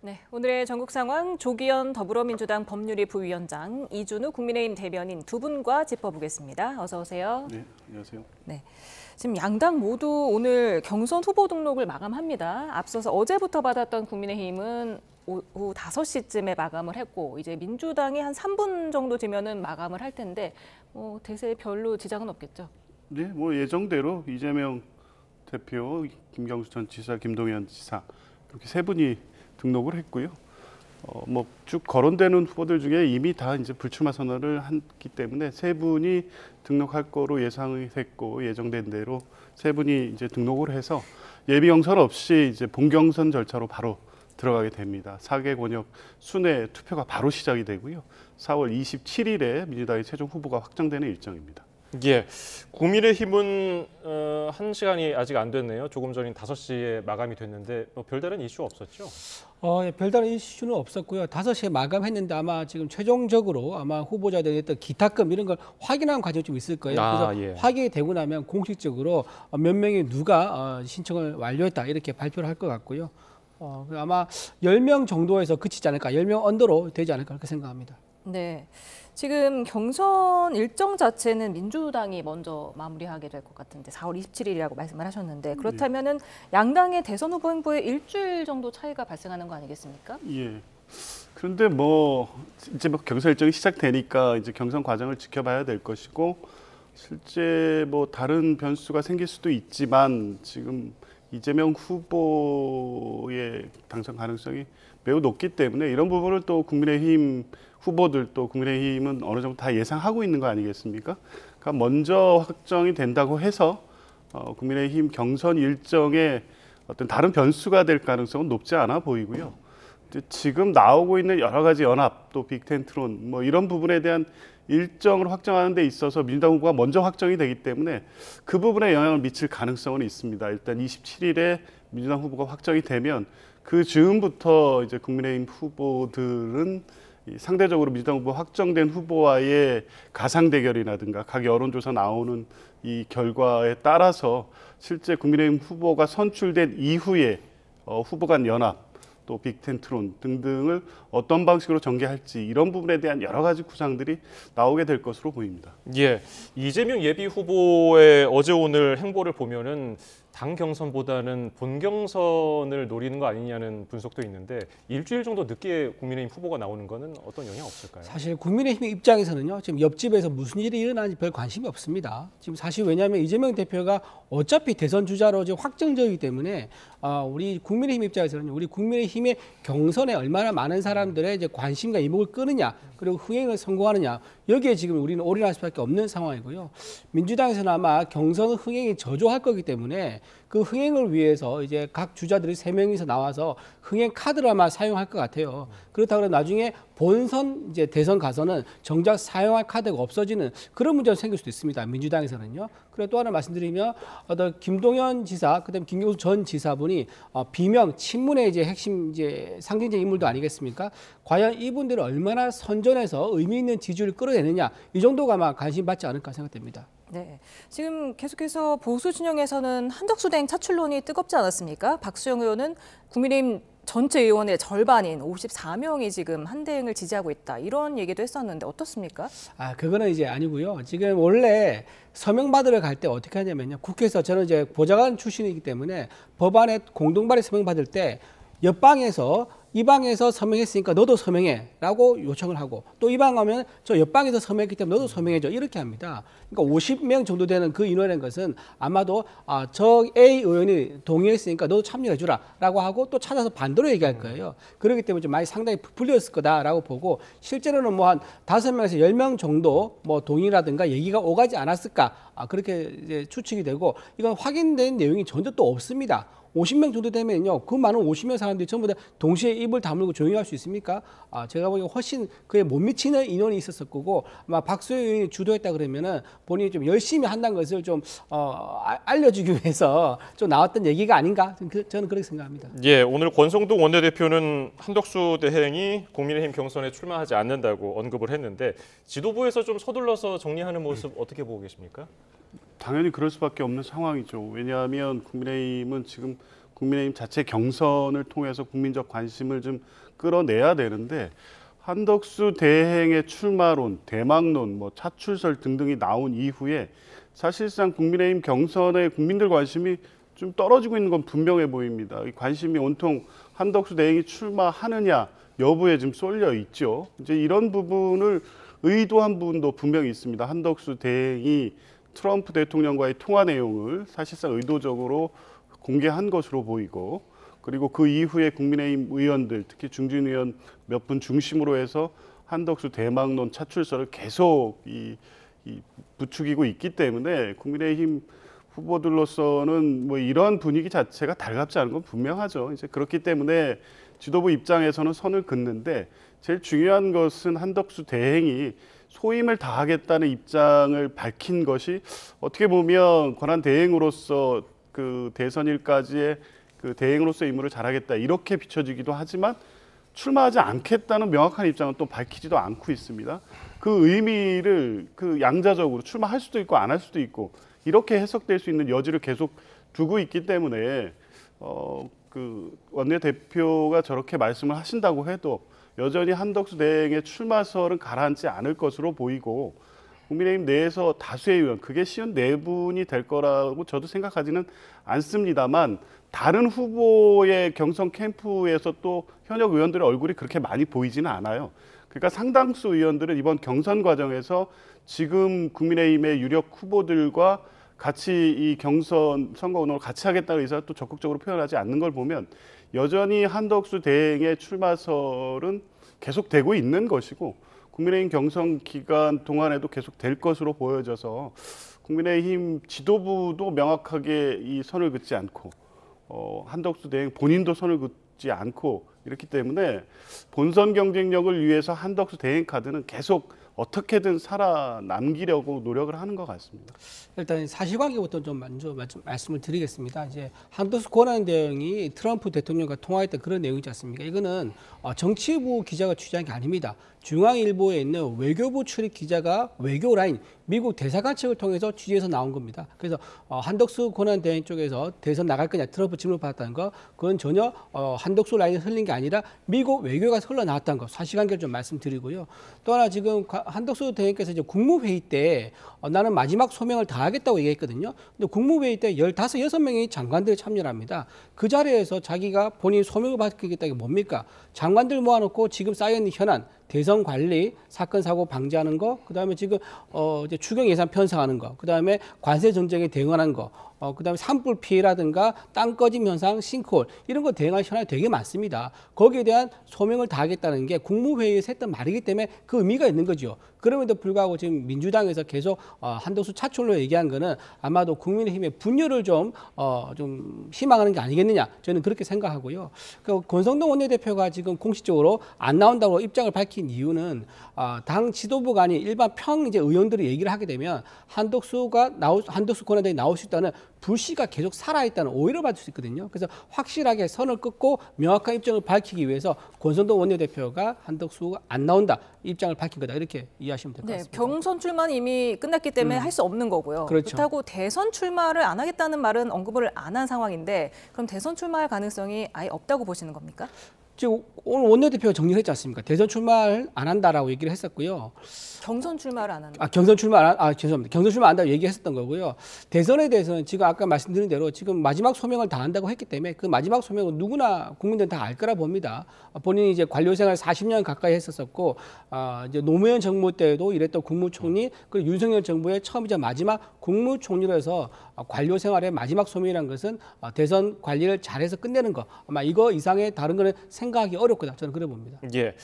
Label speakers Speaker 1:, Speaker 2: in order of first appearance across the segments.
Speaker 1: 네, 오늘의 전국 상황 조기현 더불어민주당 법률위 부위원장, 이준우 국민의힘 대변인 두 분과 짚어보겠습니다. 어서 오세요.
Speaker 2: 네, 안녕하세요.
Speaker 1: 네, 지금 양당 모두 오늘 경선 후보 등록을 마감합니다. 앞서서 어제부터 받았던 국민의힘은 오후 5시쯤에 마감을 했고 이제 민주당이 한 3분 정도 뒤면은 마감을 할 텐데 대세에 별로 지장은 없겠죠?
Speaker 2: 네, 뭐 예정대로 이재명 대표, 김경수 전 지사, 김동연 지사 이렇게 세 분이 등록을 했고요. 뭐 쭉 거론되는 후보들 중에 이미 다 이제 불출마 선언을 했기 때문에 세 분이 등록할 거로 예상이 됐고 예정된 대로 세 분이 이제 등록을 해서 예비 경선 없이 이제 본경선 절차로 바로 들어가게 됩니다. 4개 권역 순회 투표가 바로 시작이 되고요. 4월 27일에 민주당의 최종 후보가 확정되는 일정입니다.
Speaker 3: 예, 국민의힘은 1시간이 아직 안 됐네요. 조금 전인 5시에 마감이 됐는데 별다른 이슈 없었죠?
Speaker 4: 예, 별다른 이슈는 없었고요. 5시에 마감했는데 아마 지금 최종적으로 아마 후보자들의 어떤 기탁금 이런 걸 확인하는 과정이 좀 있을 거예요. 그래서
Speaker 3: 예.
Speaker 4: 확인이 되고 나면 공식적으로 몇 명이 누가 신청을 완료했다 이렇게 발표를 할 것 같고요. 아마 10명 정도에서 그치지 않을까, 10명 언더로 되지 않을까 그렇게 생각합니다.
Speaker 1: 네, 지금 경선 일정 자체는 민주당이 먼저 마무리하게 될 것 같은데 4월 27일이라고 말씀을 하셨는데 그렇다면은 양당의 대선 후보 행보에 일주일 정도 차이가 발생하는 거 아니겠습니까?
Speaker 2: 예. 그런데 뭐 이제 뭐 경선 일정이 시작되니까 이제 경선 과정을 지켜봐야 될 것이고 실제 뭐 다른 변수가 생길 수도 있지만 지금 이재명 후보의 당선 가능성이 매우 높기 때문에 이런 부분을 또 국민의힘 후보들 또 국민의힘은 어느 정도 다 예상하고 있는 거 아니겠습니까? 그러니까 먼저 확정이 된다고 해서 국민의힘 경선 일정에 어떤 다른 변수가 될 가능성은 높지 않아 보이고요. 지금 나오고 있는 여러 가지 연합 또 빅텐트론 뭐 이런 부분에 대한 일정을 확정하는 데 있어서 민주당 후보가 먼저 확정이 되기 때문에 그 부분에 영향을 미칠 가능성은 있습니다. 일단 27일에 민주당 후보가 확정이 되면 그 즈음부터 이제 국민의힘 후보들은 상대적으로 민주당 후보 확정된 후보와의 가상 대결이라든가 각 여론조사 나오는 이 결과에 따라서 실제 국민의힘 후보가 선출된 이후에 후보 간 연합 또 빅텐트론 등등을 어떤 방식으로 전개할지 이런 부분에 대한 여러 가지 구상들이 나오게 될 것으로 보입니다.
Speaker 3: 예, 이재명 예비 후보의 어제 오늘 행보를 보면은 당 경선보다는 본 경선을 노리는 거 아니냐는 분석도 있는데 일주일 정도 늦게 국민의힘 후보가 나오는 거는 어떤 영향 없을까요?
Speaker 4: 사실 국민의힘 입장에서는요, 지금 옆집에서 무슨 일이 일어나는지 별 관심이 없습니다. 지금 사실 왜냐하면 이재명 대표가 어차피 대선 주자로 지금 확정적이기 때문에 우리 국민의힘 입장에서는 우리 국민의힘의 경선에 얼마나 많은 사람들의 이제 관심과 이목을 끄느냐 그리고 흥행을 성공하느냐 여기에 지금 우리는 올인할 수밖에 없는 상황이고요. 민주당에서는 아마 경선 흥행이 저조할 거기 때문에 그 흥행을 위해서 이제 각 주자들이 3명이서 나와서 흥행 카드를 아마 사용할 것 같아요. 그렇다고 해서 나중에 본선 이제 대선 가서는 정작 사용할 카드가 없어지는 그런 문제가 생길 수도 있습니다. 민주당에서는요. 그리고 또 하나 말씀드리면 김동연 지사, 그다음에 김경수 전 지사분이 비명 친문의 이제 핵심 이제 상징적 인물도 아니겠습니까? 과연 이분들을 얼마나 선전해서 의미 있는 지지율을 끌어내느냐 이 정도가 아마 관심 받지 않을까 생각됩니다.
Speaker 1: 네, 지금 계속해서 보수 진영에서는 한덕수 대행 차출론이 뜨겁지 않았습니까? 박수영 의원은 국민의힘 전체 의원의 절반인 54명이 지금 한 대행을 지지하고 있다. 이런 얘기도 했었는데 어떻습니까?
Speaker 4: 그거는 이제 아니고요. 지금 원래 서명 받으러 갈 때 어떻게 하냐면요. 국회에서 저는 이제 보좌관 출신이기 때문에 법안에 공동발의 서명 받을 때 옆방에서 이 방에서 서명했으니까 너도 서명해라고 요청을 하고 또 이 방 가면 저 옆방에서 서명했기 때문에 너도 서명해줘 이렇게 합니다. 그러니까 50명 정도 되는 그 인원인 것은 아마도 저 A 의원이 동의했으니까 너도 참여해주라라고 하고 또 찾아서 반대로 얘기할 거예요. 그렇기 때문에 좀 많이 상당히 부풀렸을 거다라고 보고 실제로는 뭐 한 5명에서 10명 정도 뭐 동의라든가 얘기가 오가지 않았을까 그렇게 이제 추측이 되고 이건 확인된 내용이 전혀 또 없습니다. 50명 정도 되면요, 그 많은 50명 사람들이 전부 다 동시에 입을 다물고 조용히 할 수 있습니까? 제가 보기엔 훨씬 그에 못 미치는 인원이 있었을 거고 아마 박수영 의원이 주도했다 그러면은 본인이 좀 열심히 한다는 것을 좀 알려주기 위해서 좀 나왔던 얘기가 아닌가? 저는 그렇게 생각합니다.
Speaker 3: 예, 오늘 권성동 원내대표는 한덕수 대행이 국민의힘 경선에 출마하지 않는다고 언급을 했는데 지도부에서 좀 서둘러서 정리하는 모습 어떻게 보고 계십니까?
Speaker 2: 당연히 그럴 수밖에 없는 상황이죠. 왜냐하면 국민의힘은 지금 국민의힘 자체 경선을 통해서 국민적 관심을 좀 끌어내야 되는데 한덕수 대행의 출마론, 대망론, 뭐 차출설 등등이 나온 이후에 사실상 국민의힘 경선에 국민들 관심이 좀 떨어지고 있는 건 분명해 보입니다. 이 관심이 온통 한덕수 대행이 출마하느냐 여부에 좀 쏠려 있죠. 이제 이런 부분을 의도한 부분도 분명히 있습니다. 한덕수 대행이 트럼프 대통령과의 통화 내용을 사실상 의도적으로 공개한 것으로 보이고, 그리고 그 이후에 국민의힘 의원들, 특히 중진 의원 몇 분 중심으로 해서 한덕수 대망론 차출설을 계속 부추기고 있기 때문에 국민의힘 후보들로서는 뭐 이런 분위기 자체가 달갑지 않은 건 분명하죠. 이제 그렇기 때문에 지도부 입장에서는 선을 긋는데 제일 중요한 것은 한덕수 대행이 소임을 다하겠다는 입장을 밝힌 것이 어떻게 보면 권한 대행으로서 그 대선일까지의 그 대행으로서 임무를 잘하겠다 이렇게 비춰지기도 하지만 출마하지 않겠다는 명확한 입장은 또 밝히지도 않고 있습니다. 그 의미를 그 양자적으로 출마할 수도 있고 안 할 수도 있고 이렇게 해석될 수 있는 여지를 계속 두고 있기 때문에 그 원내대표가 저렇게 말씀을 하신다고 해도 여전히 한덕수 대행의 출마설은 가라앉지 않을 것으로 보이고 국민의힘 내에서 다수의 의원, 그게 쉬운 네 분이 될 거라고 저도 생각하지는 않습니다만 다른 후보의 경선 캠프에서 또 현역 의원들의 얼굴이 그렇게 많이 보이지는 않아요. 그러니까 상당수 의원들은 이번 경선 과정에서 지금 국민의힘의 유력 후보들과 같이 이 경선 선거 운동을 같이 하겠다는 의사를 또 적극적으로 표현하지 않는 걸 보면 여전히 한덕수 대행의 출마설은 계속되고 있는 것이고 국민의힘 경선 기간 동안에도 계속 될 것으로 보여져서 국민의힘 지도부도 명확하게 이 선을 긋지 않고 한덕수 대행 본인도 선을 긋지 않고 이렇기 때문에 본선 경쟁력을 위해서 한덕수 대행 카드는 계속 어떻게든 살아남기려고 노력을 하는 것 같습니다.
Speaker 4: 일단 사실관계부터 좀 먼저 말씀을 드리겠습니다. 이제 한덕수 권한대행이 트럼프 대통령과 통화했던 그런 내용이지 않습니까? 이거는 정치부 기자가 취재한 게 아닙니다. 중앙일보에 있는 외교부 출입 기자가 외교라인 미국 대사관 측을 통해서 취재해서 나온 겁니다. 그래서 한덕수 권한대행 쪽에서 대선 나갈 거냐 트럼프 질문을 받았다는 거, 그건 전혀 한덕수 라인이 흘린 게 아니라 미국 외교가 흘러나왔다는 거, 사실관계를 좀 말씀드리고요. 또 하나 지금 한덕수 대행께서 이제 국무회의 때 나는 마지막 소명을 다하겠다고 얘기했거든요. 근데 국무회의 때 15, 6명의 장관들이 참여를 합니다. 그 자리에서 자기가 본인 소명을 받겠다는 게 뭡니까? 장관들 모아놓고 지금 쌓여있는 현안, 대선 관리, 사건 사고 방지하는 거, 그다음에 지금 이제 추경 예산 편성하는 거, 그다음에 관세 정책에 대응하는 거, 그다음에 산불 피해라든가 땅 꺼짐 현상, 싱크홀 이런 거 대응할 현안이 되게 많습니다. 거기에 대한 소명을 다하겠다는 게 국무회의에서 했던 말이기 때문에 그 의미가 있는 거죠. 그럼에도 불구하고 지금 민주당에서 계속 한덕수 차출로 얘기한 거는 아마도 국민의힘의 분열을 좀 희망하는 게 아니겠느냐, 저는 그렇게 생각하고요. 그 권성동 원내대표가 지금 공식적으로 안 나온다고 입장을 밝힌 이유는 당 지도부가 아닌 일반 이제 의원들이 얘기를 하게 되면 한덕수 권한대행이 나올 수 있다는 불씨가 계속 살아있다는 오해를 받을 수 있거든요. 그래서 확실하게 선을 긋고 명확한 입장을 밝히기 위해서 권성동 원내대표가 한덕수가 안 나온다 입장을 밝힌 거다, 이렇게 이해하시면 될 것 같습니다.
Speaker 1: 경선 출마는 이미 끝났기 때문에 할 수 없는 거고요.
Speaker 4: 그렇죠.
Speaker 1: 그렇다고 대선 출마를 안 하겠다는 말은 언급을 안 한 상황인데 그럼 대선 출마할 가능성이 아예 없다고 보시는 겁니까?
Speaker 4: 지금 오늘 원내대표가 정리를 했지 않습니까? 대선 출마를 안 한다라고 얘기를 했었고요.
Speaker 1: 경선 출마를 안 하는
Speaker 4: 경선 출마 죄송합니다. 경선 출마 안 한다고 얘기했었던 거고요. 대선에 대해서는 지금 아까 말씀드린 대로 지금 마지막 소명을 다한다고 했기 때문에 그 마지막 소명은 누구나 국민들은 다 알 거라 봅니다. 본인이 이제 관료 생활 40년 가까이 했었었고 이제 노무현 정부 때도 이랬던 국무총리, 그리고 윤석열 정부의 처음이자 마지막 국무총리로 해서 관료 생활의 마지막 소명이라는 것은 대선 관리를 잘해서 끝내는 거, 아마 이거 이상의 다른 거는 생각하기 어렵다. 저는 그래 봅니다.
Speaker 3: 예.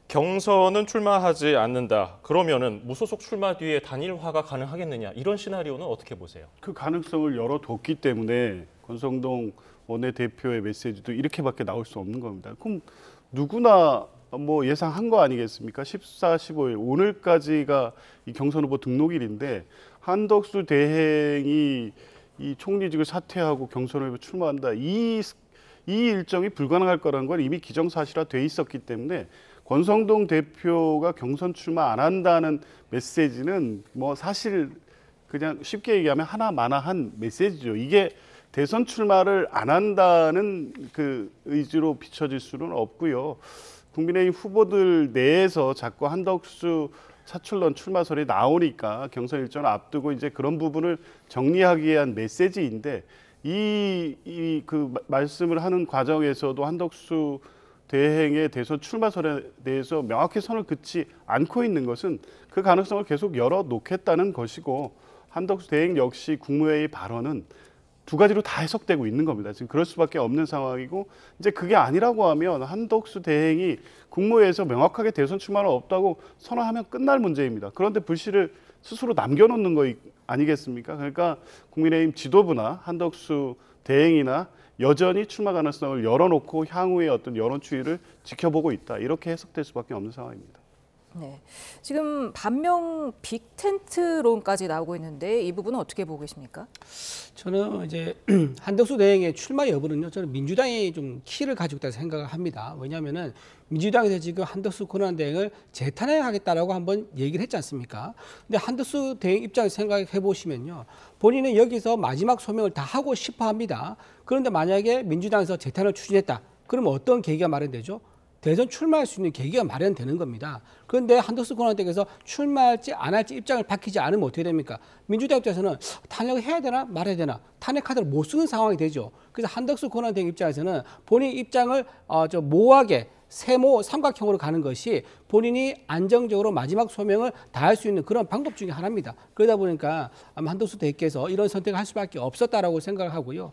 Speaker 3: 경선은 출마하지 않는다. 그러면은 무소속 출마 뒤에 단일화가 가능하겠느냐? 이런 시나리오는 어떻게 보세요?
Speaker 2: 그 가능성을 열어뒀기 때문에 권성동 원내대표의 메시지도 이렇게밖에 나올 수 없는 겁니다. 그럼 누구나 뭐 예상한 거 아니겠습니까? 14, 15일 오늘까지가 이 경선 후보 등록일인데 한덕수 대행이 이 총리직을 사퇴하고 경선 후보 출마한다. 이 일정이 불가능할 거라는 건 이미 기정사실화돼 있었기 때문에 권성동 대표가 경선 출마 안 한다는 메시지는 뭐 사실 그냥 쉽게 얘기하면 하나마나한 메시지죠. 이게 대선 출마를 안 한다는 그 의지로 비춰질 수는 없고요. 국민의힘 후보들 내에서 자꾸 한덕수 차출론 출마설이 나오니까 경선 일정을 앞두고 이제 그런 부분을 정리하기 위한 메시지인데 그 말씀을 하는 과정에서도 한덕수 대행의 대선 출마설에 대해서 명확히 선을 긋지 않고 있는 것은 그 가능성을 계속 열어놓겠다는 것이고 한덕수 대행 역시 국무회의 발언은 두 가지로 다 해석되고 있는 겁니다. 지금 그럴 수밖에 없는 상황이고 이제 그게 아니라고 하면 한덕수 대행이 국무회의에서 명확하게 대선 출마는 없다고 선언하면 끝날 문제입니다. 그런데 불씨를 스스로 남겨놓는 거 아니겠습니까? 그러니까 국민의힘 지도부나 한덕수 대행이나 여전히 출마 가능성을 열어놓고 향후의 어떤 여론 추이를 지켜보고 있다. 이렇게 해석될 수밖에 없는 상황입니다.
Speaker 1: 네, 지금 반명 빅텐트론까지 나오고 있는데 이 부분은 어떻게 보고 계십니까?
Speaker 4: 저는 이제 한덕수 대행의 출마 여부는요, 저는 민주당이 좀 키를 가지고 있다고 생각을 합니다. 왜냐하면은 민주당에서 지금 한덕수 권한대행을 재탄핵하겠다라고 한번 얘기를 했지 않습니까? 근데 한덕수 대행 입장에서 생각해 보시면요, 본인은 여기서 마지막 소명을 다 하고 싶어 합니다. 그런데 만약에 민주당에서 재탄핵을 추진했다, 그러면 어떤 계기가 마련되죠? 대선 출마할 수 있는 계기가 마련되는 겁니다. 그런데 한덕수 권한대행에서 출마할지 안 할지 입장을 밝히지 않으면 어떻게 됩니까? 민주당 입장에서는 탄핵을 해야 되나 말아야 되나 탄핵 카드를 못 쓰는 상황이 되죠. 그래서 한덕수 권한대행 입장에서는 본인 입장을 모호하게 세모 삼각형으로 가는 것이 본인이 안정적으로 마지막 소명을 다할 수 있는 그런 방법 중에 하나입니다. 그러다 보니까 아마 한덕수 대행께서 이런 선택을 할 수밖에 없었다라고 생각을 하고요.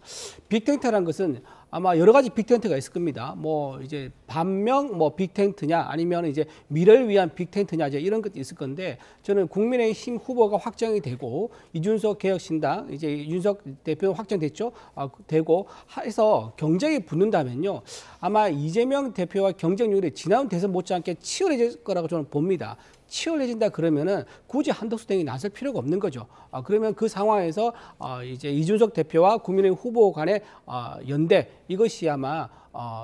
Speaker 4: 빅텐트라는 것은 아마 여러 가지 빅텐트가 있을 겁니다. 뭐 이제 반명 빅텐트냐 아니면 이제 미래를 위한 빅텐트냐 이제 이런 것도 있을 건데 저는 국민의힘 후보가 확정이 되고 이준석 개혁신당 이제 윤석 대표 확정됐죠. 되고 해서 경쟁이 붙는다면요. 아마 이재명 대표와 경쟁률이 지난 대선 못지않게 치열해질 거라고 저는 봅니다. 치열해진다 그러면은 굳이 한덕수 대행이 나설 필요가 없는 거죠. 그러면 그 상황에서 이제 이준석 대표와 국민의힘 후보 간의 연대 이것이 아마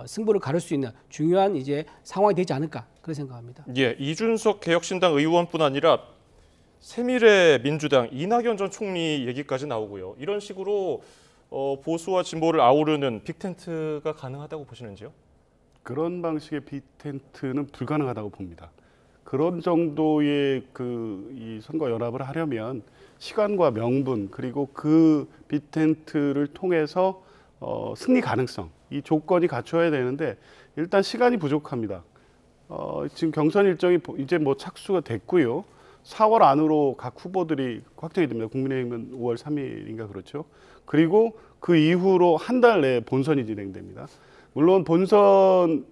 Speaker 4: 승부를 가를 수 있는 중요한 이제 상황이 되지 않을까 그런 생각합니다.
Speaker 3: 예, 이준석 개혁신당 의원뿐 아니라 새미래 민주당 이낙연 전 총리 얘기까지 나오고요. 이런 식으로 보수와 진보를 아우르는 빅텐트가 가능하다고 보시는지요?
Speaker 2: 그런 방식의 빅텐트는 불가능하다고 봅니다. 그런 정도의 이 선거 연합을 하려면 시간과 명분 그리고 그 빅텐트를 통해서 승리 가능성 이 조건이 갖춰야 되는데 일단 시간이 부족합니다. 지금 경선 일정이 이제 뭐 착수가 됐고요. 4월 안으로 각 후보들이 확정이 됩니다. 국민의힘은 5월 3일인가 그렇죠. 그리고 그 이후로 한 달 내에 본선이 진행됩니다. 물론 본선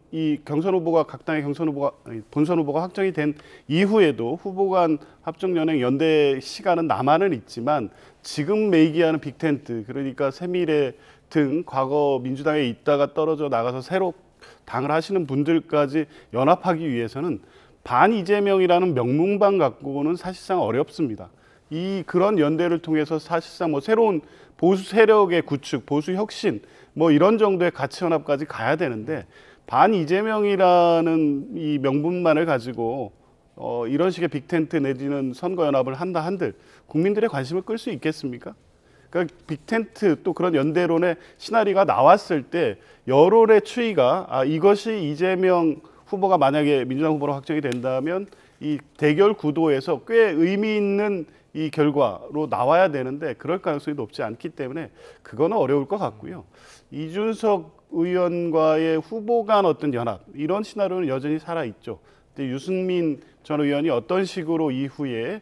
Speaker 2: 경선 후보가 각 당의 본선 후보가 확정이 된 이후에도 후보 간 합종 연행 연대 시간은 남아는 있지만 지금 얘기하는 빅텐트 그러니까 새미래 등 과거 민주당에 있다가 떨어져 나가서 새로 당을 하시는 분들까지 연합하기 위해서는 반 이재명이라는 명문만 갖고는 사실상 어렵습니다. 그런 연대를 통해서 사실상 뭐 새로운 보수 세력의 구축, 보수 혁신 뭐 이런 정도의 가치 연합까지 가야 되는데 반 이재명이라는 이 명분만을 가지고 이런 식의 빅텐트 내지는 선거 연합을 한다 한들 국민들의 관심을 끌 수 있겠습니까? 그러니까 빅텐트 또 그런 연대론의 시나리오가 나왔을 때 여론의 추이가 이것이 이재명 후보가 만약에 민주당 후보로 확정이 된다면 이 대결 구도에서 꽤 의미 있는 이 결과로 나와야 되는데 그럴 가능성이 높지 않기 때문에 그거는 어려울 것 같고요. 이준석 의원과의 후보 간 어떤 연합 이런 시나리오는 여전히 살아있죠. 근데 유승민 전 의원이 어떤 식으로 이후에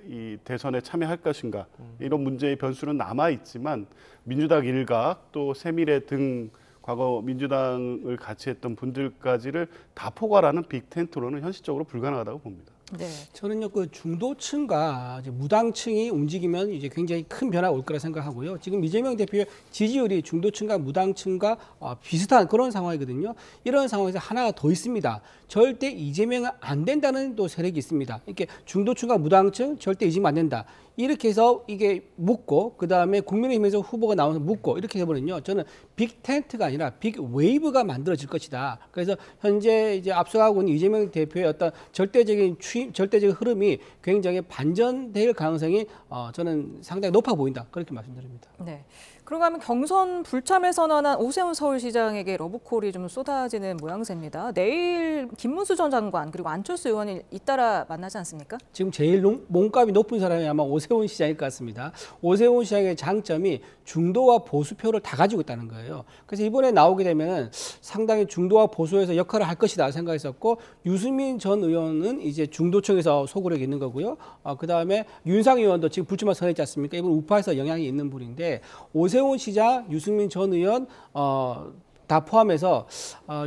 Speaker 2: 이 대선에 참여할 것인가 이런 문제의 변수는 남아있지만 민주당 일각 또 새미래 등 과거 민주당을 같이 했던 분들까지를 다 포괄하는 빅텐트로는 현실적으로 불가능하다고 봅니다.
Speaker 1: 네.
Speaker 4: 저는요 그 중도층과 이제 무당층이 움직이면 이제 굉장히 큰 변화가 올 거라 생각하고요. 지금 이재명 대표의 지지율이 중도층과 무당층과 비슷한 그런 상황이거든요. 이런 상황에서 하나가 더 있습니다. 절대 이재명은 안 된다는 또 세력이 있습니다. 이렇게 중도층과 무당층 절대 이재명 안 된다. 이렇게 해서 이게 묻고 그다음에 국민의힘에서 후보가 나와서 묻고 이렇게 해버리면요. 저는 빅텐트가 아니라 빅웨이브가 만들어질 것이다. 그래서 현재 이제 앞서가고 있는 이재명 대표의 어떤 절대적인 흐름이 굉장히 반전될 가능성이 저는 상당히 높아 보인다. 그렇게 말씀드립니다.
Speaker 1: 네. 그런가 하면 경선 불참을 선언한 오세훈 서울시장에게 러브콜이 좀 쏟아지는 모양새입니다. 내일 김문수 전 장관 그리고 안철수 의원이 잇따라 만나지 않습니까?
Speaker 4: 지금 제일 몸값이 높은 사람이 아마 오세훈 시장일 것 같습니다. 오세훈 시장의 장점이 중도와 보수표를 다 가지고 있다는 거예요. 그래서 이번에 나오게 되면 상당히 중도와 보수에서 역할을 할 것이다 생각했었고, 유승민 전 의원은 이제 중도층에서 소구력이 있는 거고요. 그다음에 윤상 의원도 지금 불출마 선언했지 않습니까? 이번 우파에서 영향이 있는 분인데, 오세훈 시장, 유승민 전 의원 다 포함해서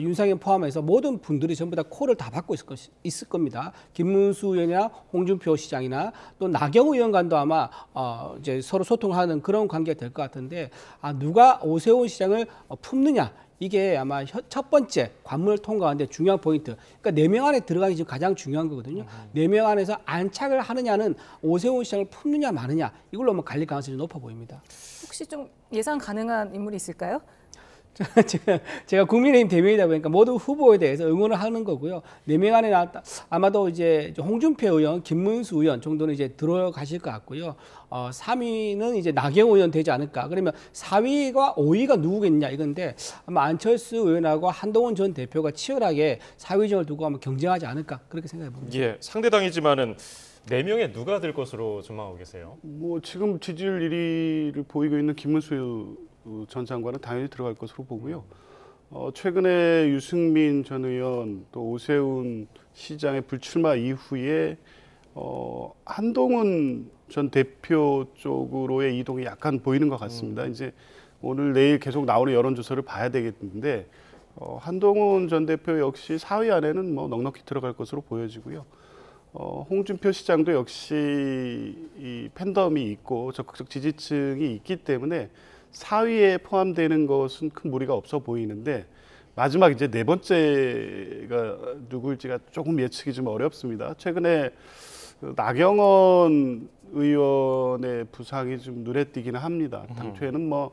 Speaker 4: 윤상현 포함해서 모든 분들이 전부 다 콜을 다 받고 있을 겁니다. 김문수 의원이나 홍준표 시장이나 또 나경원 의원 간도 아마 이제 서로 소통하는 그런 관계가 될 것 같은데, 누가 오세훈 시장을 품느냐, 이게 아마 첫 번째 관문을 통과하는데 중요한 포인트. 그러니까 4명 안에 들어가는 게 지금 가장 중요한 거거든요. 4명 안에서 안착을 하느냐는 오세훈 시장을 품느냐 마느냐, 이걸로 뭐 갈릴 가능성이 높아 보입니다.
Speaker 1: 혹시 좀 예상 가능한 인물이 있을까요?
Speaker 4: 제가 국민의힘 대변이다 보니까 모두 후보에 대해서 응원을 하는 거고요. 4명 안에 나왔다. 아마도 이제 홍준표 의원, 김문수 의원 정도는 이제 들어가실 것 같고요. 3위는 이제 나경원 의원 되지 않을까. 그러면 4위가 5위가 누구겠냐 이건데, 아마 안철수 의원하고 한동훈 전 대표가 치열하게 4위전을 두고 아마 경쟁하지 않을까, 그렇게 생각해 봅니다.
Speaker 3: 예, 상대당이지만은 4명의 누가 될 것으로 전망하고 계세요?
Speaker 2: 뭐 지금 지지율 1위를 보이고 있는 김문수 전 장관은 당연히 들어갈 것으로 보고요. 최근에 유승민 전 의원 또 오세훈 시장의 불출마 이후에 한동훈 전 대표 쪽으로의 이동이 약간 보이는 것 같습니다. 이제 오늘 내일 계속 나오는 여론조사를 봐야 되겠는데, 한동훈 전 대표 역시 4위 안에는 뭐 넉넉히 들어갈 것으로 보여지고요. 홍준표 시장도 역시 이 팬덤이 있고 적극적 지지층이 있기 때문에 4위에 포함되는 것은 큰 무리가 없어 보이는데, 마지막 이제 4번째가 누구일지가 조금 예측이 좀 어렵습니다. 최근에 나경원 의원의 부상이 좀 눈에 띄기는 합니다. 당초에는 뭐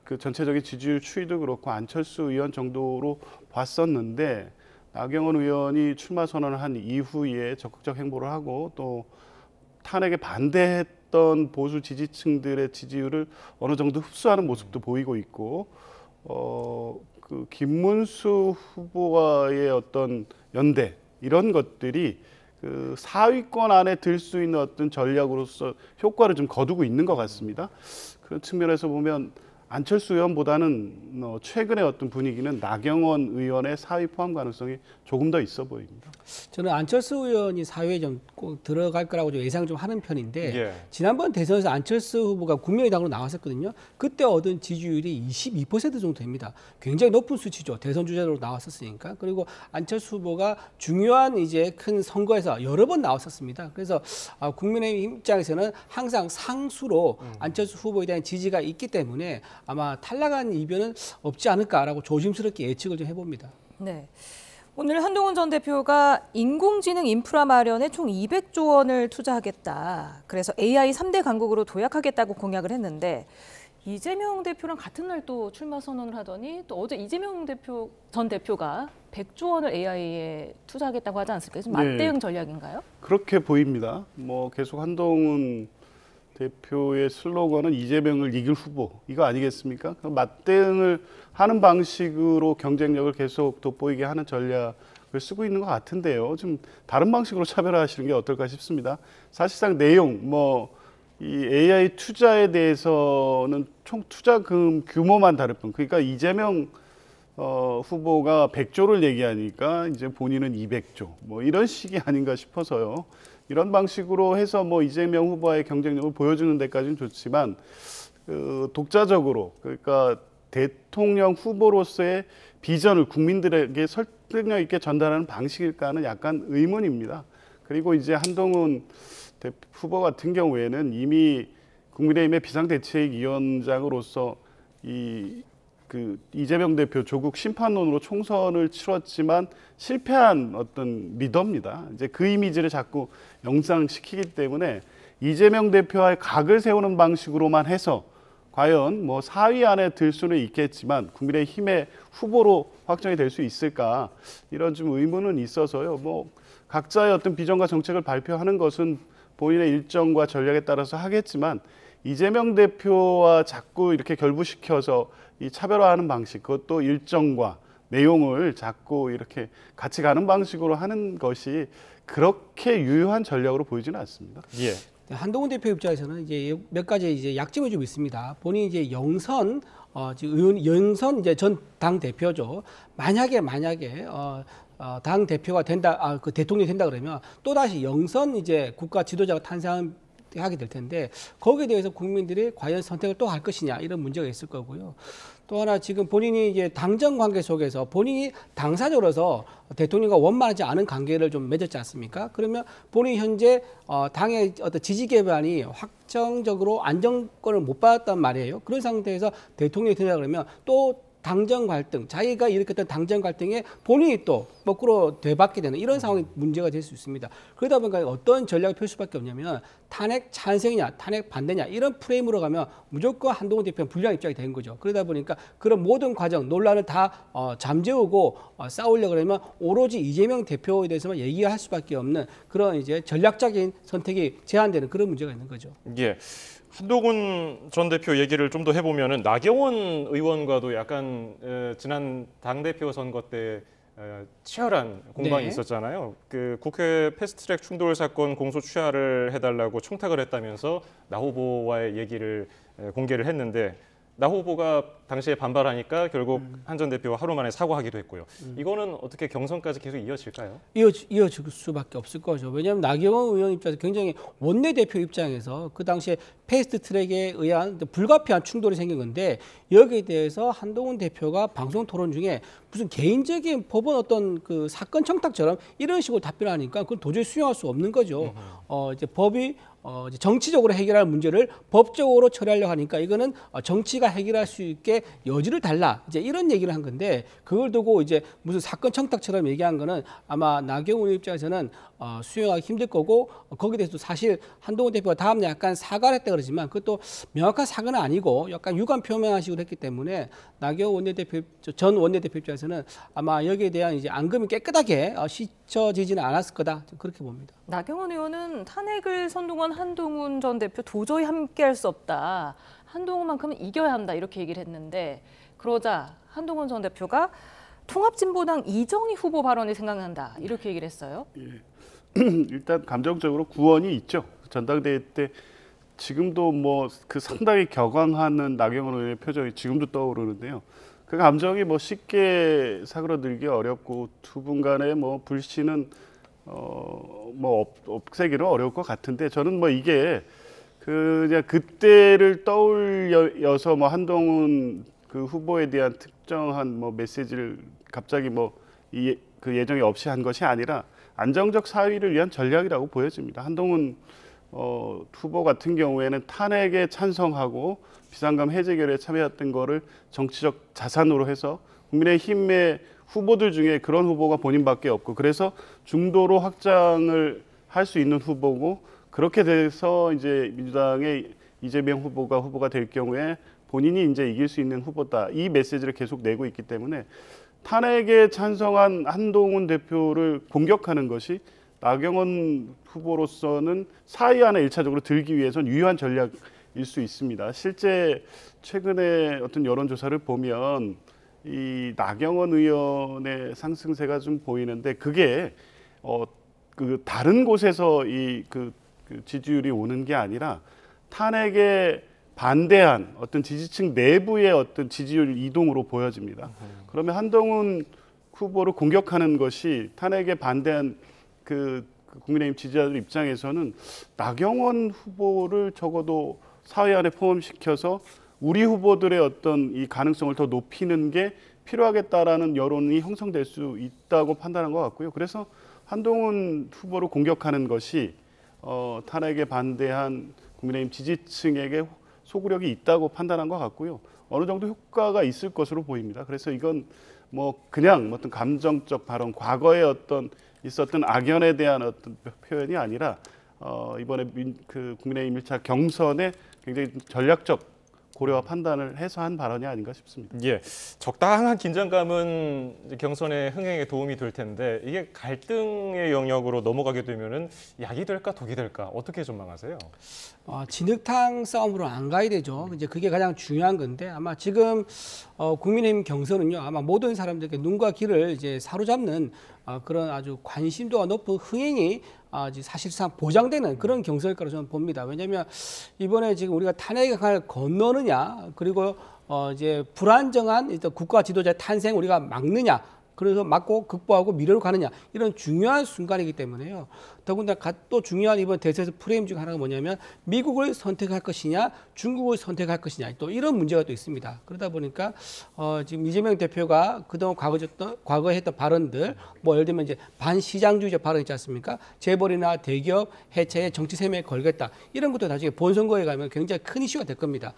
Speaker 2: 그 전체적인 지지율 추이도 그렇고 안철수 의원 정도로 봤었는데, 나경원 의원이 출마 선언을 한 이후에 적극적 행보를 하고 또 탄핵에 반대했던 보수 지지층들의 지지율을 어느 정도 흡수하는 모습도 보이고 있고, 그 김문수 후보와의 어떤 연대, 이런 것들이 그 4위권 안에 들 수 있는 어떤 전략으로서 효과를 좀 거두고 있는 것 같습니다. 그런 측면에서 보면 안철수 의원보다는 최근의 어떤 분위기는 나경원 의원의 4위 포함 가능성이 조금 더 있어 보입니다.
Speaker 4: 저는 안철수 의원이 4위에 좀 꼭 들어갈 거라고 좀 예상 좀 하는 편인데,
Speaker 3: 예.
Speaker 4: 지난번 대선에서 안철수 후보가 국민의당으로 나왔었거든요. 그때 얻은 지지율이 22% 정도 됩니다. 굉장히 높은 수치죠. 대선 주자로 나왔었으니까. 그리고 안철수 후보가 중요한 이제 큰 선거에서 여러 번 나왔었습니다. 그래서 국민의힘 입장에서는 항상 상수로 안철수 후보에 대한 지지가 있기 때문에 아마 탈락한 이변은 없지 않을까라고 조심스럽게 예측을 좀 해봅니다.
Speaker 1: 네. 오늘 한동훈 전 대표가 인공지능 인프라 마련에 총 200조 원을 투자하겠다. 그래서 AI 3대 강국으로 도약하겠다고 공약을 했는데, 이재명 대표랑 같은 날 또 출마 선언을 하더니 또 어제 이재명 전 대표가 100조 원을 AI에 투자하겠다고 하지 않습니까? 좀 맞대응 전략인가요?
Speaker 2: 그렇게 보입니다. 뭐 계속 한동훈 대표의 슬로건은 이재명을 이길 후보, 이거 아니겠습니까? 맞대응을 하는 방식으로 경쟁력을 계속 돋보이게 하는 전략을 쓰고 있는 것 같은데요. 좀 다른 방식으로 차별화하시는 게 어떨까 싶습니다. 사실상 내용, 이 AI 투자에 대해서는 총 투자금 규모만 다를 뿐, 그러니까 이재명 후보가 100조를 얘기하니까 이제 본인은 200조, 이런 식이 아닌가 싶어서요. 이런 방식으로 해서 이재명 후보와의 경쟁력을 보여주는 데까지는 좋지만, 독자적으로, 그러니까 대통령 후보로서의 비전을 국민들에게 설득력 있게 전달하는 방식일까 하는 약간 의문입니다. 그리고 이제 한동훈 후보 같은 경우에는 이미 국민의힘의 비상대책위원장으로서 이재명 대표 조국 심판론으로 총선을 치렀지만 실패한 어떤 리더입니다. 이제 그 이미지를 자꾸 영상시키기 때문에 이재명 대표와의 각을 세우는 방식으로만 해서 과연 4위 안에 들 수는 있겠지만 국민의힘의 후보로 확정이 될 수 있을까, 이런 좀 의문은 있어서요. 각자의 어떤 비전과 정책을 발표하는 것은 본인의 일정과 전략에 따라서 하겠지만, 이재명 대표와 자꾸 이렇게 결부시켜서 이 차별화하는 방식, 그것도 일정과 내용을 자꾸 이렇게 같이 가는 방식으로 하는 것이 그렇게 유효한 전략으로 보이지는 않습니다.
Speaker 3: 예.
Speaker 4: 한동훈 대표 입장에서는 이제 몇 가지 이제 약점이 좀 있습니다. 본인이 이제 영선 지금 영선 이제 전 당 대표죠. 만약에 당 대표가 된다, 그 대통령이 된다 그러면 또 다시 영선 이제 국가 지도자가 탄생하게 될 텐데 거기에 대해서 국민들이 과연 선택을 또 할 것이냐 이런 문제가 있을 거고요. 또 하나 지금 본인이 이제 당정 관계 속에서 본인이 당사자로서 대통령과 원만하지 않은 관계를 좀 맺었지 않습니까? 그러면 본인이 현재 당의 어떤 지지 기반이 확정적으로 안정권을 못 받았단 말이에요. 그런 상태에서 대통령이 된다 그러면 또 당정 갈등, 자기가 일으켰던 당정 갈등에 본인이 또 거꾸로 되받게 되는 이런 상황이 문제가 될 수 있습니다. 그러다 보니까 어떤 전략을 펼 수밖에 없냐면 탄핵 찬성이냐, 탄핵 반대냐 이런 프레임으로 가면 무조건 한동훈 대표는 불리한 입장이 된 거죠. 그러다 보니까 그런 모든 과정, 논란을 다 잠재우고 싸우려고 그러면 오로지 이재명 대표에 대해서만 얘기할 수밖에 없는 그런 이제 전략적인 선택이 제한되는 그런 문제가 있는 거죠.
Speaker 3: 예. 한동훈 전 대표 얘기를 좀 더 해보면은 나경원 의원과도 약간 지난 당대표 선거 때 치열한 공방이
Speaker 4: 네.
Speaker 3: 있었잖아요. 그 국회 패스트트랙 충돌 사건 공소 취하를 해달라고 청탁을 했다면서 나 후보와의 얘기를 공개를 했는데 나 후보가 당시에 반발하니까 결국 한 전 대표가 하루 만에 사과하기도 했고요. 이거는 어떻게 경선까지 계속 이어질까요?
Speaker 4: 이어질 수밖에 없을 거죠. 왜냐하면 나경원 의원 입장에서 굉장히 원내대표 입장에서 그 당시에 패스트 트랙에 의한 불가피한 충돌이 생긴 건데 여기에 대해서 한동훈 대표가 방송 토론 중에 무슨 개인적인 법원 어떤 그 사건 청탁처럼 이런 식으로 답변하니까 그건 도저히 수용할 수 없는 거죠. 이제 법이 이제 정치적으로 해결할 문제를 법적으로 처리하려고 하니까 이거는 정치가 해결할 수 있게 여지를 달라 이제 이런 얘기를 한 건데 그걸 두고 이제 무슨 사건 청탁처럼 얘기한 거는 아마 나경원 입장에서는 수용하기 힘들 거고 거기에 대해서도 사실 한동훈 대표가 다음날 약간 사과를 했다 그러지만 그것도 명확한 사과는 아니고 약간 유감 표명하시고 했기 때문에 나경원 원내대표 전 원내대표 입장에서는 아마 여기에 대한 이제 앙금이 깨끗하게 씻어지지는 않았을 거다 그렇게 봅니다.
Speaker 1: 나경원 의원은 탄핵을 선동한 한동훈 전 대표 도저히 함께할 수 없다. 한동훈만큼은 이겨야 한다 이렇게 얘기를 했는데 그러자 한동훈 전 대표가 통합진보당 이정희 후보 발언이 생각난다 이렇게 얘기를 했어요.
Speaker 2: 예. 일단 감정적으로 구원이 있죠. 전당대회 때 지금도 뭐 그 상당히 격앙하는 나경원 의원의 표정이 지금도 떠오르는데요. 그 감정이 뭐 쉽게 사그러들기 어렵고 두 분 간의 뭐 불씨는 뭐 없애기는 어려울 것 같은데 저는 뭐 이게 그냥 그때를 떠올려서 뭐 한동훈 그 후보에 대한 특정한 뭐 메시지를 갑자기 뭐 그 예정이 없이 한 것이 아니라 안정적 사위를 위한 전략이라고 보여집니다. 한동훈 후보 같은 경우에는 탄핵에 찬성하고 비상감 해제 결의에 참여했던 거를 정치적 자산으로 해서 국민의힘의 후보들 중에 그런 후보가 본인밖에 없고 그래서 중도로 확장을 할 수 있는 후보고 그렇게 돼서 이제 민주당의 이재명 후보가 될 경우에 본인이 이제 이길 수 있는 후보다 이 메시지를 계속 내고 있기 때문에 탄핵에 찬성한 한동훈 대표를 공격하는 것이 나경원 후보로서는 사위 안에 1차적으로 들기 위해서는 유효한 전략일 수 있습니다. 실제 최근에 어떤 여론조사를 보면 이 나경원 의원의 상승세가 좀 보이는데 그게 그 다른 곳에서 그 지지율이 오는 게 아니라 탄핵에 반대한 어떤 지지층 내부의 어떤 지지율 이동으로 보여집니다. 그러면 한동훈 후보를 공격하는 것이 탄핵에 반대한 그 국민의힘 지지자들 입장에서는 나경원 후보를 적어도 사회 안에 포함시켜서 우리 후보들의 어떤 이 가능성을 더 높이는 게 필요하겠다라는 여론이 형성될 수 있다고 판단한 것 같고요. 그래서 한동훈 후보를 공격하는 것이 탄핵에 반대한 국민의힘 지지층에게 소구력이 있다고 판단한 것 같고요. 어느 정도 효과가 있을 것으로 보입니다. 그래서 이건 뭐 그냥 어떤 감정적 발언, 과거에 어떤 있었던 악연에 대한 어떤 표현이 아니라 이번에 그 국민의힘 1차 경선에 굉장히 전략적 고려와 판단을 해서 한 발언이 아닌가 싶습니다.
Speaker 3: 예, 적당한 긴장감은 이제 경선의 흥행에 도움이 될 텐데 이게 갈등의 영역으로 넘어가게 되면은 약이 될까 독이 될까 어떻게 전망하세요?
Speaker 4: 진흙탕 싸움으로 안 가야 되죠. 이제 그게 가장 중요한 건데 아마 지금 국민의힘 경선은요 아마 모든 사람들에게 눈과 귀를 이제 사로잡는 그런 아주 관심도가 높은 흥행이 사실상 보장되는 그런 경선일 거라고 저는 봅니다. 왜냐하면 이번에 지금 우리가 탄핵의 강을 건너느냐 그리고 이제 불안정한 일단 국가 지도자의 탄생 우리가 막느냐 그래서 막고 극복하고 미래로 가느냐 이런 중요한 순간이기 때문에요. 더군다나 또 중요한 이번 대선에서 프레임 중 하나가 뭐냐면 미국을 선택할 것이냐 중국을 선택할 것이냐 또 이런 문제가 또 있습니다. 그러다 보니까 지금 이재명 대표가 그동안 과거에 했던 발언들 뭐 예를 들면 이제 반시장주의적 발언 있지 않습니까? 재벌이나 대기업 해체에 정치 세력에 걸겠다 이런 것도 나중에 본선거에 가면 굉장히 큰 이슈가 될 겁니다.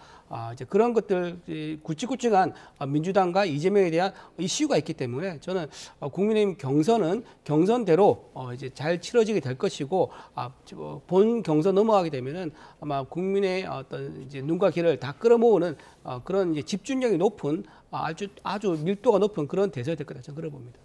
Speaker 4: 이제 그런 것들 굵직굵직한 민주당과 이재명에 대한 이슈가 있기 때문에 저는 국민의힘 경선은 경선대로 이제 잘 치러지게 될 것이고 본 경선 넘어가게 되면은 아마 국민의 어떤 이제 눈과 귀를 다 끌어모으는 그런 이제 집중력이 높은 아주 밀도가 높은 그런 대선이 될 거다 저는 그래 봅니다.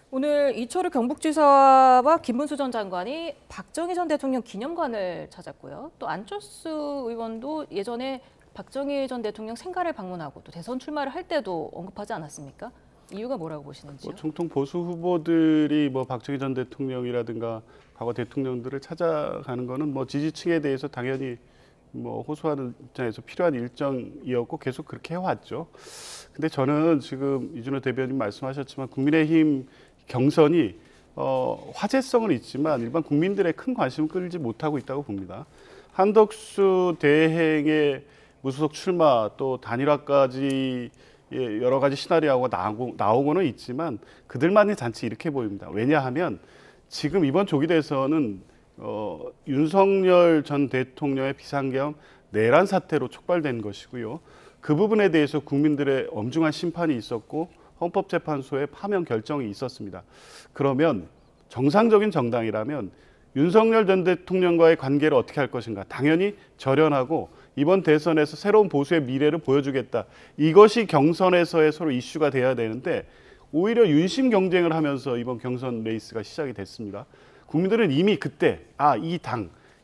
Speaker 1: 오늘 이철우 경북지사와 김문수 전 장관이 박정희 전 대통령 기념관을 찾았고요. 또 안철수 의원도 예전에 박정희 전 대통령 생가를 방문하고 또 대선 출마를 할 때도 언급하지 않았습니까? 이유가 뭐라고 보시는지요?
Speaker 2: 정통 보수 후보들이 뭐 박정희 전 대통령이라든가 과거 대통령들을 찾아가는 거는 뭐 지지층에 대해서 당연히 뭐 호소하는 입장에서 필요한 일정이었고 계속 그렇게 해왔죠. 근데 저는 지금 이준호 대변인 말씀하셨지만 국민의힘 경선이 화제성은 있지만 일반 국민들의 큰 관심을 끌지 못하고 있다고 봅니다. 한덕수 대행의 무소속 출마 또 단일화까지 여러 가지 시나리오가 나오고는 있지만 그들만의 잔치 이렇게 보입니다. 왜냐하면 지금 이번 조기 대선은 윤석열 전 대통령의 비상계엄 내란 사태로 촉발된 것이고요. 그 부분에 대해서 국민들의 엄중한 심판이 있었고 헌법재판소의 파면 결정이 있었습니다. 그러면 정상적인 정당이라면 윤석열 전 대통령과의 관계를 어떻게 할 것인가? 당연히 절연하고 이번 대선에서 새로운 보수의 미래를 보여주겠다. 이것이 경선에서의 서로 이슈가 돼야 되는데 오히려 윤심 경쟁을 하면서 이번 경선 레이스가 시작이 됐습니다. 국민들은 이미 그때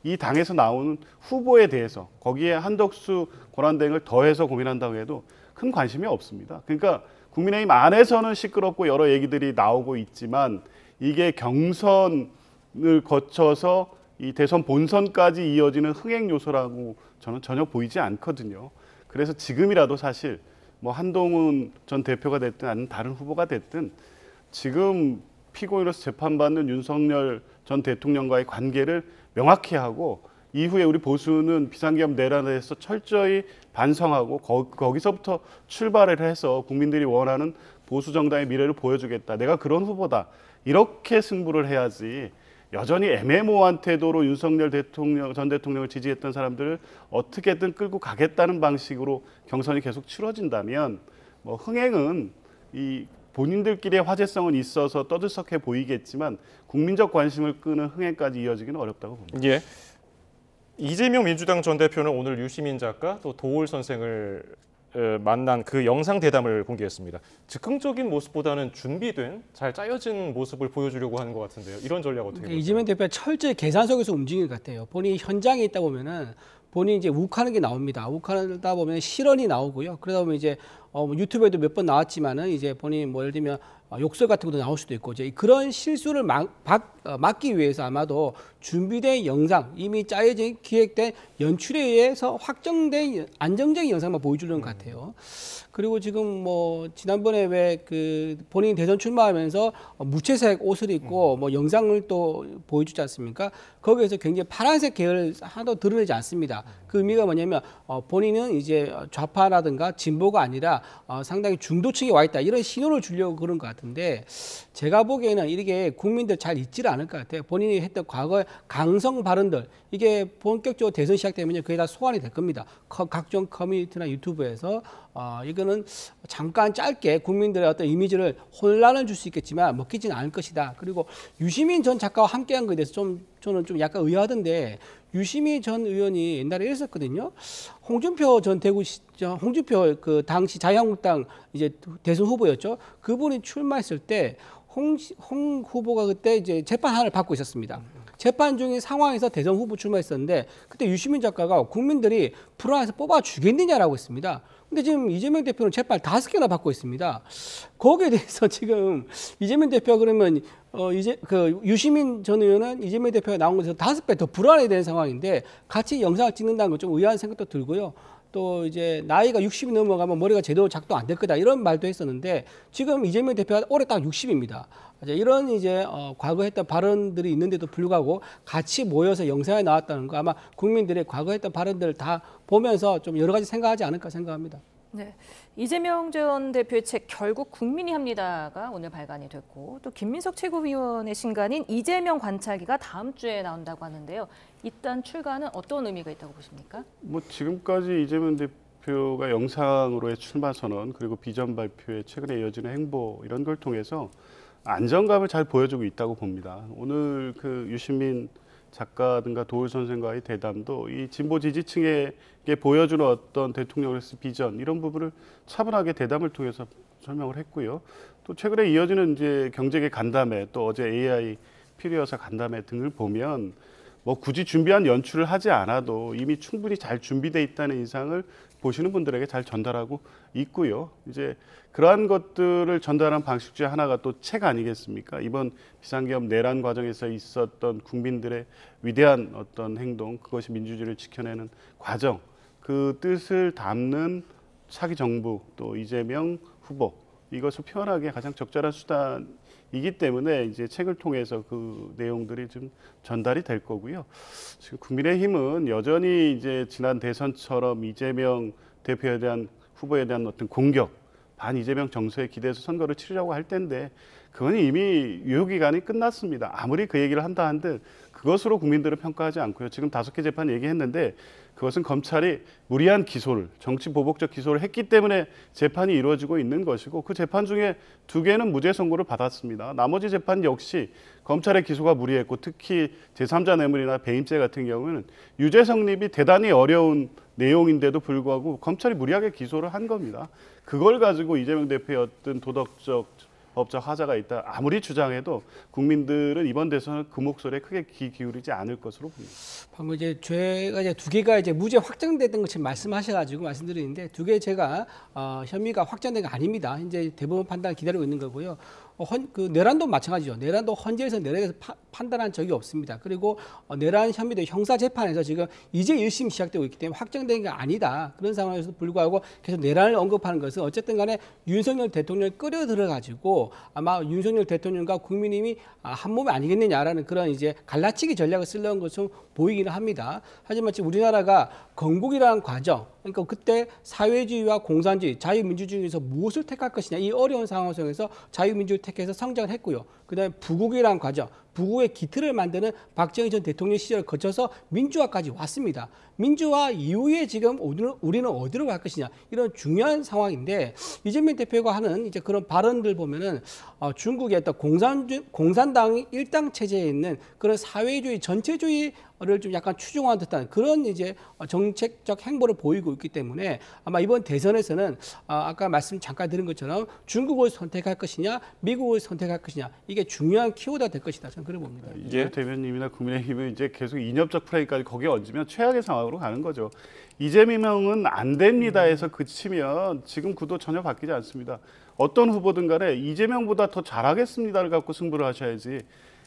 Speaker 2: 이 당에서 나오는 후보에 대해서 거기에 한덕수 권한대행을 더해서 고민한다고 해도 큰 관심이 없습니다. 그러니까 국민의힘 안에서는 시끄럽고 여러 얘기들이 나오고 있지만 이게 경선을 거쳐서 이 대선 본선까지 이어지는 흥행 요소라고 저는 전혀 보이지 않거든요. 그래서 지금이라도 사실 뭐 한동훈 전 대표가 됐든 아니면 다른 후보가 됐든 지금 피고인으로서 재판받는 윤석열 전 대통령과의 관계를 명확히 하고 이후에 우리 보수는 비상계엄 내란에 대해서 철저히 반성하고 거기서부터 출발을 해서 국민들이 원하는 보수 정당의 미래를 보여주겠다. 내가 그런 후보다. 이렇게 승부를 해야지 여전히 애매모호한 태도로 윤석열 전 대통령을 지지했던 사람들을 어떻게든 끌고 가겠다는 방식으로 경선이 계속 치러진다면 뭐 흥행은 이 본인들끼리의 화제성은 있어서 떠들썩해 보이겠지만 국민적 관심을 끄는 흥행까지 이어지기는 어렵다고 봅니다.
Speaker 3: 예. 이재명 민주당 전 대표는 오늘 유시민 작가 또 도올 선생을 만난 그 영상 대담을 공개했습니다. 즉흥적인 모습보다는 준비된 잘 짜여진 모습을 보여주려고 하는 것 같은데요. 이런 전략 어떻게 보세요?
Speaker 4: 이재명 대표가 철저히 계산 속에서 움직이는 것 같아요. 본인이 현장에 있다 보면은 본인이 이제 욱하는 게 나옵니다. 욱하다 보면 실언이 나오고요. 그러다 보면 이제 유튜브에도 몇 번 나왔지만은 이제 본인 뭐 예를 들면 욕설 같은 것도 나올 수도 있고 이제 그런 실수를 막기 위해서 아마도 준비된 영상, 이미 짜여진 기획된 연출에 의해서 확정된 안정적인 영상만 보여주는 것 같아요. 그리고 지금 뭐 지난번에 왜 그 본인 대선 출마하면서 무채색 옷을 입고 뭐 영상을 또 보여주지 않습니까? 거기에서 굉장히 파란색 계열을 하나도 드러내지 않습니다. 그 의미가 뭐냐면 본인은 이제 좌파라든가 진보가 아니라 상당히 중도층에 와 있다 이런 신호를 주려고 그런 것 같은데 제가 보기에는 이게 국민들 잘 잊지를 않을 것 같아요. 본인이 했던 과거의 강성 발언들 이게 본격적으로 대선 시작되면 그게 다 소환이 될 겁니다. 각종 커뮤니티나 유튜브에서 이거는 잠깐 짧게 국민들의 어떤 이미지를 혼란을 줄 수 있겠지만 먹히지는 않을 것이다. 그리고 유시민 전 작가와 함께한 것에 대해서 저는 좀 약간 의아하던데 유시민 전 의원이 옛날에 이랬었거든요. 홍준표 전 홍준표 그 당시 자유한국당 이제 대선 후보였죠. 그분이 출마했을 때 홍 후보가 그때 이제 재판 하나를 받고 있었습니다. 재판 중인 상황에서 대선 후보 출마했었는데 그때 유시민 작가가 국민들이 불안해서 뽑아 주겠느냐라고 했습니다. 근데 지금 이재명 대표는 재판 5개나 받고 있습니다. 거기에 대해서 지금 이재명 대표가 그러면 이제 그 유시민 전 의원은 이재명 대표가 나온 것에서 5배 더 불안해야 되는 상황인데 같이 영상을 찍는다는 건 좀 의아한 생각도 들고요. 또 이제 나이가 60이 넘어가면 머리가 제대로 작동 안 될 거다 이런 말도 했었는데 지금 이재명 대표가 올해 딱 60입니다. 이런 이제 과거 했던 발언들이 있는데도 불구하고 같이 모여서 영상에 나왔다는 거 아마 국민들의 과거 했던 발언들을 다 보면서 좀 여러 가지 생각하지 않을까 생각합니다.
Speaker 1: 네, 이재명 전 대표의 책 결국 국민이 합니다가 오늘 발간이 됐고 또 김민석 최고위원의 신간인 이재명 관찰기가 다음 주에 나온다고 하는데요. 일단 출간은 어떤 의미가 있다고 보십니까?
Speaker 2: 뭐 지금까지 이재명 대표가 영상으로의 출마 선언 그리고 비전 발표에 최근에 이어지는 행보 이런 걸 통해서 안정감을 잘 보여주고 있다고 봅니다. 오늘 그 유시민 작가든가 도울 선생과의 대담도 이 진보 지지층에게 보여주는 어떤 대통령으로서 비전 이런 부분을 차분하게 대담을 통해서 설명을 했고요. 또 최근에 이어지는 이제 경제계 간담회 또 어제 AI 필요여사 간담회 등을 보면 뭐 굳이 준비한 연출을 하지 않아도 이미 충분히 잘 준비돼 있다는 인상을 보시는 분들에게 잘 전달하고 있고요. 이제 그러한 것들을 전달한 방식 중에 하나가 또 책 아니겠습니까? 이번 비상계엄 내란 과정에서 있었던 국민들의 위대한 어떤 행동, 그것이 민주주의를 지켜내는 과정, 그 뜻을 담는 차기 정부 또 이재명 후보 이것을 표현하기에 가장 적절한 수단이기 때문에 이제 책을 통해서 그 내용들이 좀 전달이 될 거고요. 지금 국민의힘은 여전히 이제 지난 대선처럼 이재명 대표에 대한 후보에 대한 어떤 공격, 반 이재명 정서에 기대해서 선거를 치르려고 할 텐데 그건 이미 유효기간이 끝났습니다. 아무리 그 얘기를 한다 한들 그것으로 국민들은 평가하지 않고요. 지금 5개 재판 얘기했는데 그것은 검찰이 무리한 기소를, 정치 보복적 기소를 했기 때문에 재판이 이루어지고 있는 것이고 그 재판 중에 2개는 무죄 선고를 받았습니다. 나머지 재판 역시 검찰의 기소가 무리했고 특히 제3자 뇌물이나 배임죄 같은 경우는 유죄 성립이 대단히 어려운 내용인데도 불구하고 검찰이 무리하게 기소를 한 겁니다. 그걸 가지고 이재명 대표의 어떤 도덕적 법적 하자가 있다 아무리 주장해도 국민들은 이번 대선은 그 목소리에 크게 귀 기울이지 않을 것으로 봅니다.
Speaker 4: 방금 이제 죄가 이제 2개가 이제 무죄 확정됐던 것 지금 말씀하셔가지고 말씀드리는데 2개 제가 혐의가 확정된 게 아닙니다. 이제 대법원 판단을 기다리고 있는 거고요. 그 내란도 마찬가지죠. 내란도 헌재에서 내란에서 판단한 적이 없습니다. 그리고 내란 혐의도 형사 재판에서 지금 이제 1심 시작되고 있기 때문에 확정된 게 아니다. 그런 상황에서도 불구하고 계속 내란을 언급하는 것은 어쨌든 간에 윤석열 대통령을 끌어들여 가지고 아마 윤석열 대통령과 국민의힘이 한 몸이 아니겠느냐라는 그런 이제 갈라치기 전략을 쓰려는 것처럼 보이기는 합니다. 하지만 지금 우리나라가 건국이라는 과정, 그러니까 그때 사회주의와 공산주의, 자유민주주의에서 무엇을 택할 것이냐 이 어려운 상황 속에서 자유민주를 택해서 성장을 했고요. 그다음에 부국이라는 과정, 부국의 기틀을 만드는 박정희 전 대통령 시절을 거쳐서 민주화까지 왔습니다. 민주화 이후에 지금 우리는 어디로 갈 것이냐 이런 중요한 상황인데 이재명 대표가 하는 이제 그런 발언들 보면은 중국의 어떤 공산당 일당 체제에 있는 그런 사회주의 전체주의를 좀 약간 추종한 듯한 그런 이제 정책적 행보를 보이고 있기 때문에 아마 이번 대선에서는 아까 말씀 잠깐 드린 것처럼 중국을 선택할 것이냐 미국을 선택할 것이냐 이게 중요한 키워드가 될 것이다 저는 그래 봅니다.
Speaker 2: 이재명 대변인이나 국민의힘은 이제 계속 이념적 프레임까지 거기에 얹으면 최악의 상황으로 가는 거죠. 이재명은 안 됩니다에서 그치면 지금 구도 전혀 바뀌지 않습니다. 어떤 후보든 간에 이재명보다 더 잘하겠습니다를 갖고 승부를 하셔야지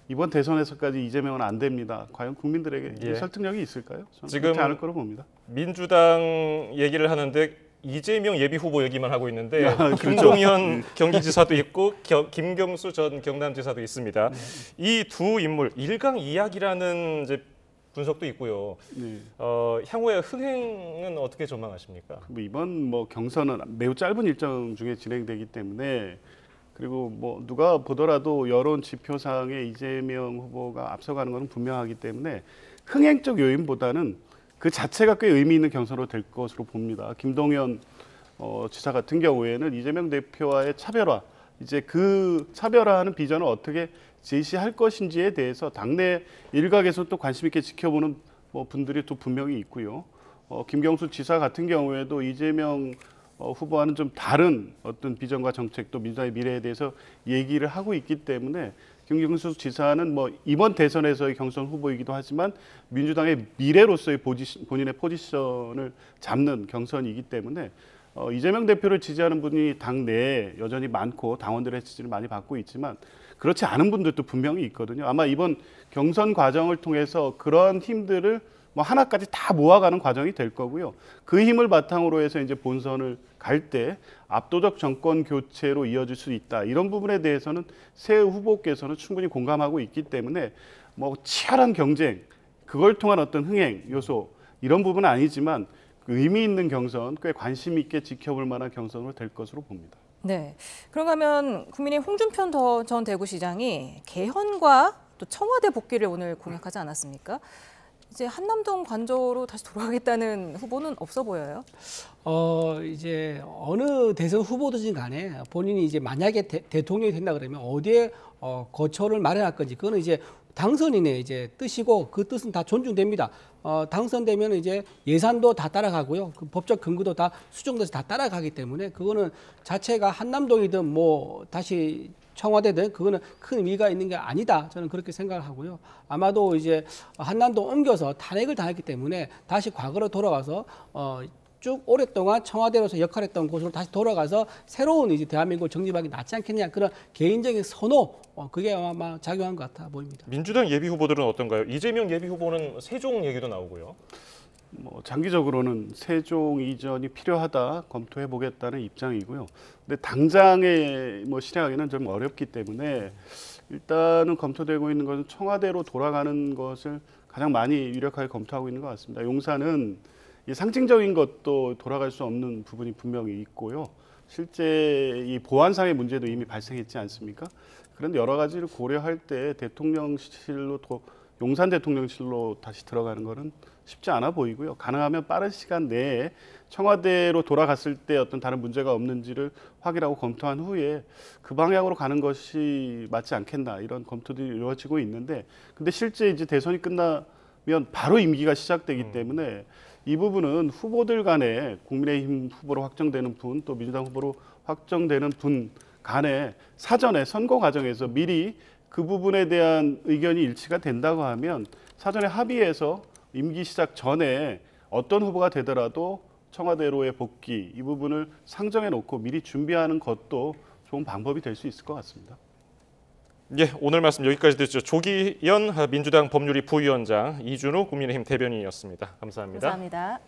Speaker 2: 이번 대선에서까지 이재명은 안 됩니다. 과연 국민들에게 설득력이 있을까요? 저는
Speaker 3: 지금
Speaker 2: 그렇지 않을 거로 봅니다.
Speaker 3: 민주당 얘기를 하는데 이재명 예비 후보 얘기만 하고 있는데 김종현 경기지사도 있고 김경수 전 경남지사도 있습니다. 이 두 인물 일강이약이라는 이제 분석도 있고요.
Speaker 2: 네.
Speaker 3: 향후의 흥행은 어떻게 전망하십니까?
Speaker 2: 이번 경선은 매우 짧은 일정 중에 진행되기 때문에 그리고 누가 보더라도 여론 지표상에 이재명 후보가 앞서가는 것은 분명하기 때문에 흥행적 요인보다는 그 자체가 꽤 의미 있는 경선으로 될 것으로 봅니다. 김동연 지사 같은 경우에는 이재명 대표와의 차별화, 이제 그 차별화하는 비전을 어떻게 제시할 것인지에 대해서 당내 일각에서 또 관심 있게 지켜보는 뭐 분들이 또 분명히 있고요. 김경수 지사 같은 경우에도 이재명 후보와는 좀 다른 어떤 비전과 정책 또 민주당의 미래에 대해서 얘기를 하고 있기 때문에 김경수 지사는 뭐 이번 대선에서의 경선 후보이기도 하지만 민주당의 미래로서의 본인의 포지션을 잡는 경선이기 때문에 이재명 대표를 지지하는 분이 당내에 여전히 많고 당원들의 지지를 많이 받고 있지만 그렇지 않은 분들도 분명히 있거든요. 아마 이번 경선 과정을 통해서 그런 힘들을 뭐 하나까지 다 모아가는 과정이 될 거고요. 그 힘을 바탕으로 해서 이제 본선을 갈 때 압도적 정권 교체로 이어질 수 있다. 이런 부분에 대해서는 새 후보께서는 충분히 공감하고 있기 때문에 뭐 치열한 경쟁, 그걸 통한 어떤 흥행 요소 이런 부분은 아니지만 의미 있는 경선, 꽤 관심 있게 지켜볼 만한 경선으로 될 것으로 봅니다.
Speaker 1: 네. 그런가 하면 국민의힘 홍준표 전 대구시장이 개헌과 또 청와대 복귀를 오늘 공약하지 않았습니까? 이제 한남동 관저로 다시 돌아가겠다는 후보는 없어 보여요.
Speaker 4: 이제 어느 대선 후보든지 간에 본인이 이제 만약에 대통령이 된다 그러면 어디에 거처를 마련할 건지 그거는 이제 당선인의 이제 뜻이고 그 뜻은 다 존중됩니다. 당선되면 이제 예산도 다 따라가고요. 그 법적 근거도 다 수정돼서 다 따라가기 때문에 그거는 자체가 한남동이든 뭐 다시 청와대든 그거는 큰 의미가 있는 게 아니다. 저는 그렇게 생각을 하고요. 아마도 이제 한남동 옮겨서 탄핵을 당했기 때문에 다시 과거로 돌아가서 쭉 오랫동안 청와대로서 역할했던 곳으로 다시 돌아가서 새로운 이제 대한민국을 정립하기 낫지 않겠냐 그런 개인적인 선호 그게 아마 작용한 것 같아 보입니다.
Speaker 3: 민주당 예비 후보들은 어떤가요? 이재명 예비 후보는 세종 얘기도 나오고요.
Speaker 2: 뭐 장기적으로는 세종 이전이 필요하다 검토해 보겠다는 입장이고요. 근데 당장의 뭐 실행하기는 좀 어렵기 때문에 일단은 검토되고 있는 것은 청와대로 돌아가는 것을 가장 많이 유력하게 검토하고 있는 것 같습니다. 용산은 이 상징적인 것도 돌아갈 수 없는 부분이 분명히 있고요. 실제 이 보안상의 문제도 이미 발생했지 않습니까? 그런데 여러 가지를 고려할 때 대통령실로 용산 대통령실로 다시 들어가는 것은 쉽지 않아 보이고요. 가능하면 빠른 시간 내에 청와대로 돌아갔을 때 어떤 다른 문제가 없는지를 확인하고 검토한 후에 그 방향으로 가는 것이 맞지 않겠나 이런 검토들이 이루어지고 있는데 근데 실제 이제 대선이 끝나면 바로 임기가 시작되기 때문에 이 부분은 후보들 간에 국민의힘 후보로 확정되는 분 또 민주당 후보로 확정되는 분 간에 사전에 선거 과정에서 미리 그 부분에 대한 의견이 일치가 된다고 하면 사전에 합의해서 임기 시작 전에 어떤 후보가 되더라도 청와대로의 복귀 이 부분을 상정해 놓고 미리 준비하는 것도 좋은 방법이 될 수 있을 것 같습니다.
Speaker 3: 예, 오늘 말씀 여기까지 듣죠. 조기현 민주당 법률위 부위원장, 이준우 국민의힘 대변인이었습니다. 감사합니다.
Speaker 1: 감사합니다.